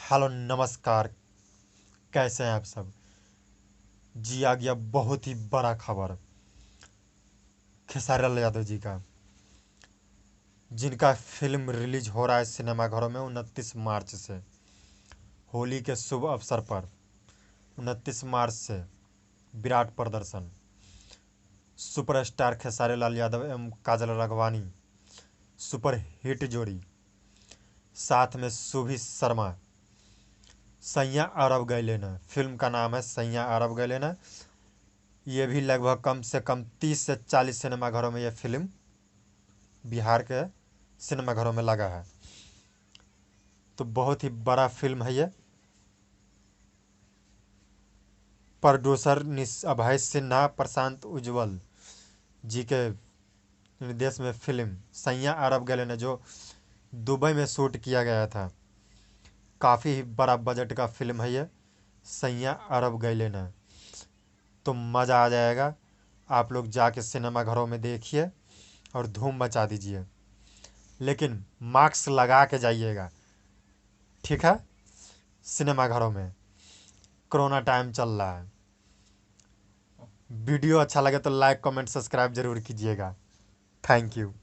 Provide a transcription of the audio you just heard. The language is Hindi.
हेलो नमस्कार। कैसे हैं आप सब। जी आ गया बहुत ही बड़ा खबर खेसारी लाल यादव जी का, जिनका फिल्म रिलीज हो रहा है सिनेमाघरों में 29 मार्च से। होली के शुभ अवसर पर 29 मार्च से विराट प्रदर्शन। सुपरस्टार खेसारी लाल यादव एवं काजल राघवानी सुपर हिट जोड़ी, साथ में सुभी शर्मा। सैया अरब गैलेना फिल्म का नाम है, सैया अरब गैलेना। ये भी लगभग कम से कम 30 से 40 सिनेमाघरों में यह फिल्म बिहार के सिनेमाघरों में लगा है। तो बहुत ही बड़ा फिल्म है ये। प्रोड्यूसर अभय सिन्हा, प्रशांत उज्ज्वल जी के निर्देश में फिल्म सैया अरब गैलेना ने जो दुबई में शूट किया गया था। काफ़ी बड़ा बजट का फिल्म है ये, सैया अरब गैलेना। तो मज़ा आ जाएगा। आप लोग जाके सिनेमाघरों में देखिए और धूम मचा दीजिए, लेकिन मास्क लगा के जाइएगा, ठीक है। सिनेमाघरों में कोरोना टाइम चल रहा है। वीडियो अच्छा लगे तो लाइक कमेंट सब्सक्राइब जरूर कीजिएगा। Thank you.